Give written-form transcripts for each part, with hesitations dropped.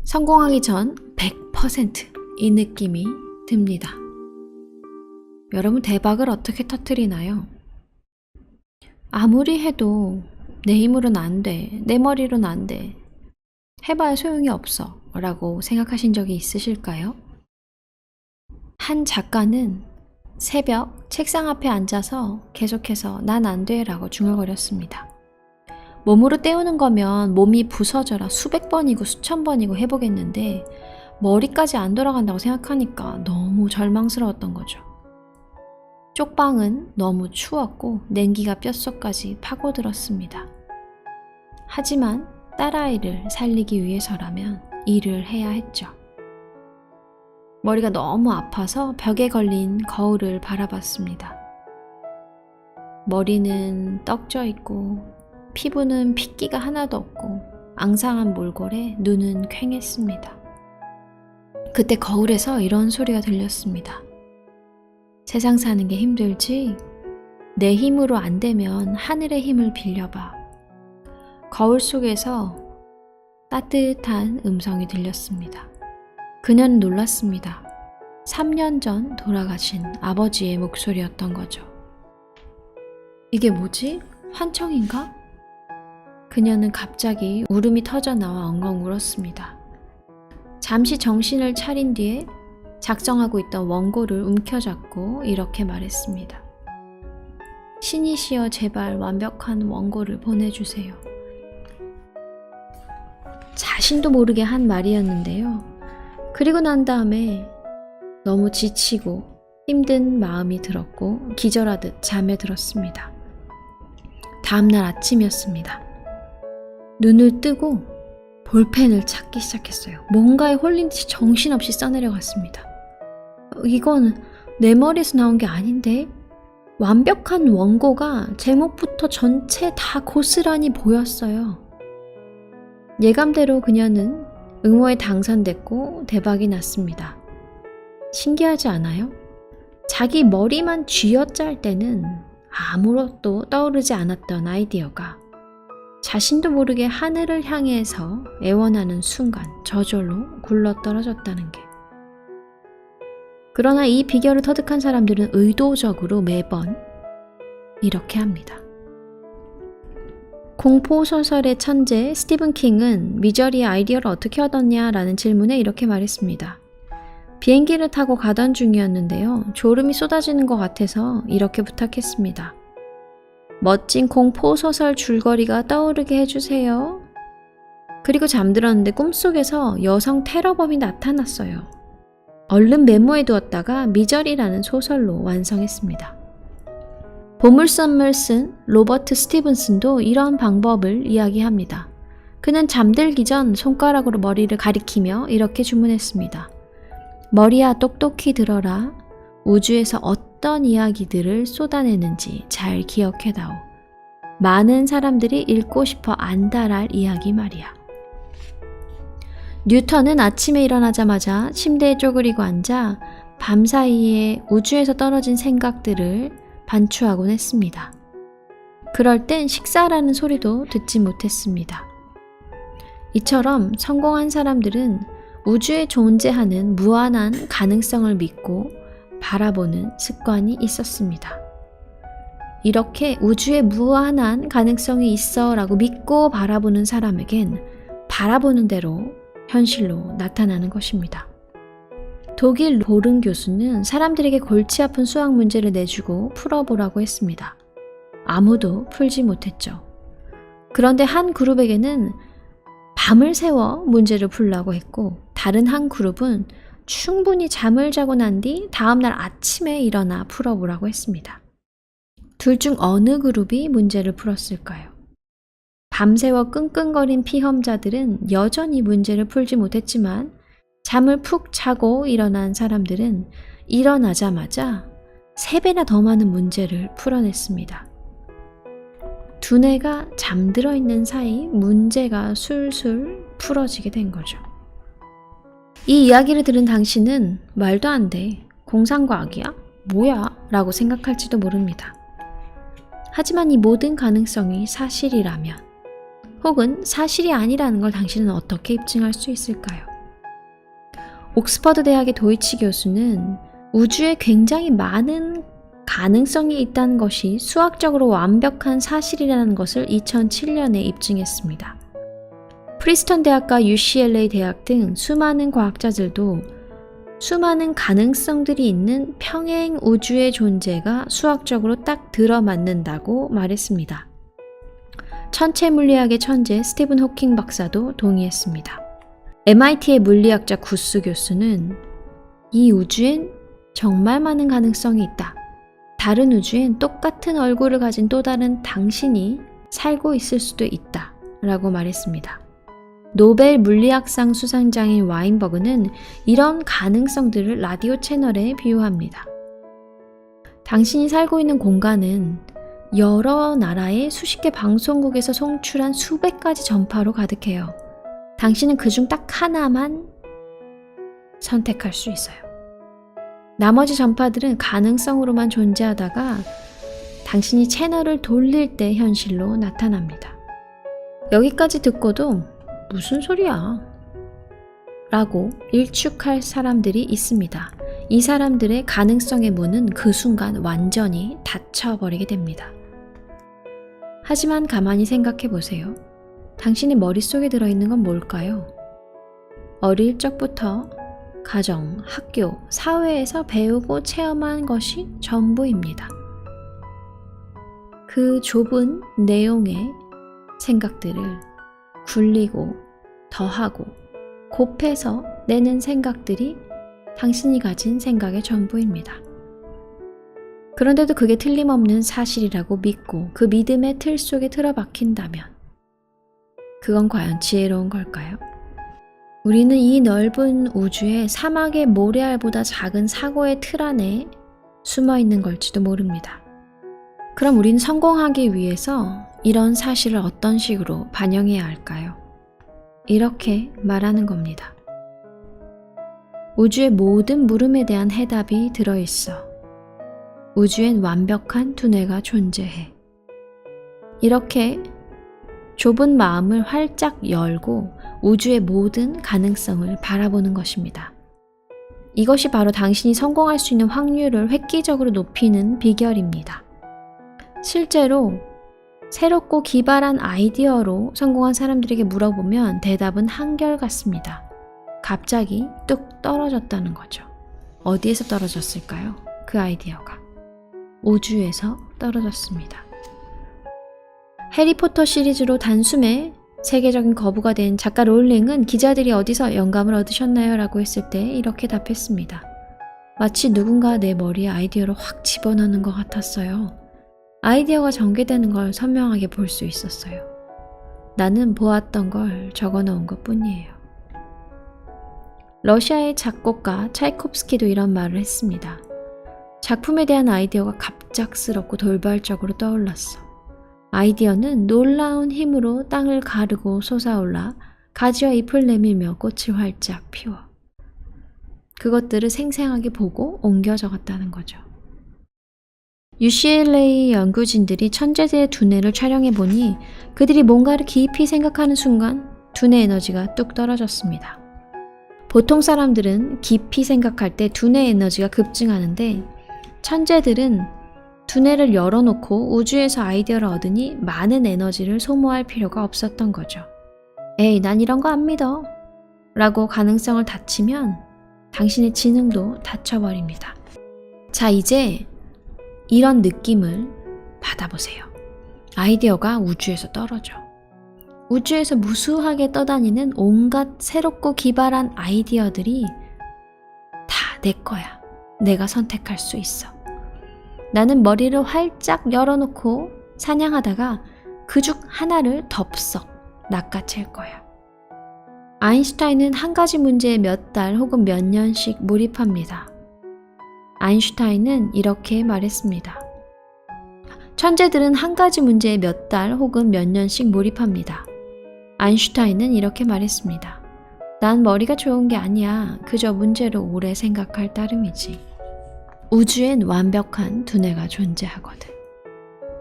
성공하기 전 100% 이 느낌이 듭니다. 여러분, 대박을 어떻게 터뜨리나요? 아무리 해도 내 힘으로는 안 돼, 내 머리로는 안 돼, 해봐야 소용이 없어 라고 생각하신 적이 있으실까요? 한 작가는 새벽 책상 앞에 앉아서 계속해서 난 안 돼 라고 중얼거렸습니다. 몸으로 때우는 거면 몸이 부서져라 수백 번이고 수천 번이고 해보겠는데 머리까지 안 돌아간다고 생각하니까 너무 절망스러웠던 거죠. 쪽방은 너무 추웠고 냉기가 뼛속까지 파고들었습니다. 하지만 딸아이를 살리기 위해서라면 일을 해야 했죠. 머리가 너무 아파서 벽에 걸린 거울을 바라봤습니다. 머리는 떡져 있고 피부는 핏기가 하나도 없고 앙상한 몰골에 눈은 퀭했습니다. 그때 거울에서 이런 소리가 들렸습니다. 세상 사는 게 힘들지? 내 힘으로 안 되면 하늘의 힘을 빌려봐. 거울 속에서 따뜻한 음성이 들렸습니다. 그녀는 놀랐습니다. 3년 전 돌아가신 아버지의 목소리였던 거죠. 이게 뭐지? 환청인가? 그녀는 갑자기 울음이 터져 나와 엉엉 울었습니다. 잠시 정신을 차린 뒤에 작성하고 있던 원고를 움켜잡고 이렇게 말했습니다. 신이시여 제발 완벽한 원고를 보내주세요. 자신도 모르게 한 말이었는데요. 그리고 난 다음에 너무 지치고 힘든 마음이 들었고 기절하듯 잠에 들었습니다. 다음날 아침이었습니다. 눈을 뜨고 볼펜을 찾기 시작했어요. 뭔가에 홀린 듯이 정신없이 써내려갔습니다. 이건 내 머리에서 나온 게 아닌데? 완벽한 원고가 제목부터 전체 다 고스란히 보였어요. 예감대로 그녀는 응모에 당선됐고 대박이 났습니다. 신기하지 않아요? 자기 머리만 쥐어짤 때는 아무것도 떠오르지 않았던 아이디어가 자신도 모르게 하늘을 향해서 애원하는 순간 저절로 굴러떨어졌다는 게. 그러나 이 비결을 터득한 사람들은 의도적으로 매번 이렇게 합니다. 공포소설의 천재 스티븐 킹은 미저리의 아이디어를 어떻게 얻었냐라는 질문에 이렇게 말했습니다. 비행기를 타고 가던 중이었는데요. 졸음이 쏟아지는 것 같아서 이렇게 부탁했습니다. 멋진 공포소설 줄거리가 떠오르게 해주세요. 그리고 잠들었는데 꿈속에서 여성 테러범이 나타났어요. 얼른 메모해두었다가 미저리라는 소설로 완성했습니다. 보물섬을 쓴 로버트 스티븐슨도 이런 방법을 이야기합니다. 그는 잠들기 전 손가락으로 머리를 가리키며 이렇게 주문했습니다. 머리야 똑똑히 들어라. 우주에서 어떤 이야기들을 쏟아내는지 잘 기억해다오. 많은 사람들이 읽고 싶어 안달할 이야기 말이야. 뉴턴은 아침에 일어나자마자 침대에 쪼그리고 앉아 밤사이에 우주에서 떨어진 생각들을 반추하곤 했습니다. 그럴 땐 식사라는 소리도 듣지 못했습니다. 이처럼 성공한 사람들은 우주에 존재하는 무한한 가능성을 믿고 바라보는 습관이 있었습니다. 이렇게 우주에 무한한 가능성이 있어 라고 믿고 바라보는 사람에겐 바라보는 대로 현실로 나타나는 것입니다. 독일 보른 교수는 사람들에게 골치 아픈 수학 문제를 내주고 풀어보라고 했습니다. 아무도 풀지 못했죠. 그런데 한 그룹에게는 밤을 새워 문제를 풀라고 했고 다른 한 그룹은 충분히 잠을 자고 난 뒤 다음날 아침에 일어나 풀어보라고 했습니다. 둘 중 어느 그룹이 문제를 풀었을까요? 밤새워 끙끙거린 피험자들은 여전히 문제를 풀지 못했지만 잠을 푹 자고 일어난 사람들은 일어나자마자 3배나 더 많은 문제를 풀어냈습니다. 두뇌가 잠들어 있는 사이 문제가 술술 풀어지게 된 거죠. 이 이야기를 들은 당신은 말도 안 돼. 공상과학이야? 뭐야? 라고 생각할지도 모릅니다. 하지만 이 모든 가능성이 사실이라면 혹은 사실이 아니라는 걸 당신은 어떻게 입증할 수 있을까요? 옥스퍼드 대학의 도이치 교수는 우주에 굉장히 많은 가능성이 있다는 것이 수학적으로 완벽한 사실이라는 것을 2007년에 입증했습니다. 프리스턴 대학과 UCLA 대학 등 수많은 과학자들도 수많은 가능성들이 있는 평행 우주의 존재가 수학적으로 딱 들어맞는다고 말했습니다. 천체 물리학의 천재 스티븐 호킹 박사도 동의했습니다. MIT의 물리학자 구스 교수는 이 우주엔 정말 많은 가능성이 있다. 다른 우주엔 똑같은 얼굴을 가진 또 다른 당신이 살고 있을 수도 있다. 라고 말했습니다. 노벨 물리학상 수상자인 와인버그는 이런 가능성들을 라디오 채널에 비유합니다. 당신이 살고 있는 공간은 여러 나라의 수십 개 방송국에서 송출한 수백 가지 전파로 가득해요. 당신은 그중 딱 하나만 선택할 수 있어요. 나머지 전파들은 가능성으로만 존재하다가 당신이 채널을 돌릴 때 현실로 나타납니다. 여기까지 듣고도 무슨 소리야? 라고 일축할 사람들이 있습니다. 이 사람들의 가능성의 문은 그 순간 완전히 닫혀버리게 됩니다. 하지만 가만히 생각해 보세요. 당신의 머릿속에 들어있는 건 뭘까요? 어릴 적부터 가정, 학교, 사회에서 배우고 체험한 것이 전부입니다. 그 좁은 내용의 생각들을 굴리고 더하고 곱해서 내는 생각들이 당신이 가진 생각의 전부입니다. 그런데도 그게 틀림없는 사실이라고 믿고 그 믿음의 틀 속에 틀어박힌다면 그건 과연 지혜로운 걸까요? 우리는 이 넓은 우주의 사막의 모래알보다 작은 사고의 틀 안에 숨어 있는 걸지도 모릅니다. 그럼 우리는 성공하기 위해서 이런 사실을 어떤 식으로 반영해야 할까요? 이렇게 말하는 겁니다. 우주의 모든 물음에 대한 해답이 들어있어. 우주엔 완벽한 두뇌가 존재해. 이렇게 좁은 마음을 활짝 열고 우주의 모든 가능성을 바라보는 것입니다. 이것이 바로 당신이 성공할 수 있는 확률을 획기적으로 높이는 비결입니다. 실제로 새롭고 기발한 아이디어로 성공한 사람들에게 물어보면 대답은 한결같습니다. 갑자기 뚝 떨어졌다는 거죠. 어디에서 떨어졌을까요? 그 아이디어가. 우주에서 떨어졌습니다. 해리포터 시리즈로 단숨에 세계적인 거부가 된 작가 롤링은 기자들이 어디서 영감을 얻으셨나요? 라고 했을 때 이렇게 답했습니다. 마치 누군가 내 머리에 아이디어를 확 집어넣는 것 같았어요. 아이디어가 전개되는 걸 선명하게 볼 수 있었어요. 나는 보았던 걸 적어놓은 것 뿐이에요. 러시아의 작곡가 차이콥스키도 이런 말을 했습니다. 작품에 대한 아이디어가 갑작스럽고 돌발적으로 떠올랐어. 아이디어는 놀라운 힘으로 땅을 가르고 솟아올라 가지와 잎을 내밀며 꽃을 활짝 피워. 그것들을 생생하게 보고 옮겨 적었다는 거죠. UCLA 연구진들이 천재들의 두뇌를 촬영해보니 그들이 뭔가를 깊이 생각하는 순간 두뇌 에너지가 뚝 떨어졌습니다. 보통 사람들은 깊이 생각할 때 두뇌 에너지가 급증하는데 천재들은 두뇌를 열어놓고 우주에서 아이디어를 얻으니 많은 에너지를 소모할 필요가 없었던 거죠. 에이, 난 이런 거 안 믿어. 라고 가능성을 닫히면 당신의 지능도 닫혀버립니다. 자, 이제 이런 느낌을 받아보세요. 아이디어가 우주에서 떨어져. 우주에서 무수하게 떠다니는 온갖 새롭고 기발한 아이디어들이 다 내 거야. 내가 선택할 수 있어. 나는 머리를 활짝 열어놓고 사냥하다가 그 중 하나를 덥석 낚아챌 거야. 아인슈타인은 한 가지 문제에 몇 달 혹은 몇 년씩 몰입합니다. 아인슈타인은 이렇게 말했습니다. 천재들은 한 가지 문제에 몇 달 혹은 몇 년씩 몰입합니다. 아인슈타인은 이렇게 말했습니다. 난 머리가 좋은 게 아니야. 그저 문제를 오래 생각할 따름이지. 우주엔 완벽한 두뇌가 존재하거든.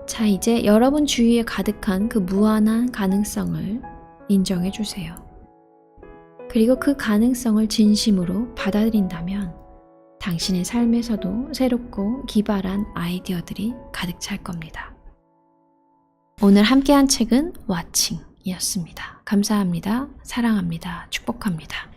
자, 이제 여러분 주위에 가득한 그 무한한 가능성을 인정해 주세요. 그리고 그 가능성을 진심으로 받아들인다면 당신의 삶에서도 새롭고 기발한 아이디어들이 가득 찰 겁니다. 오늘 함께한 책은 와칭이었습니다. 감사합니다. 사랑합니다. 축복합니다.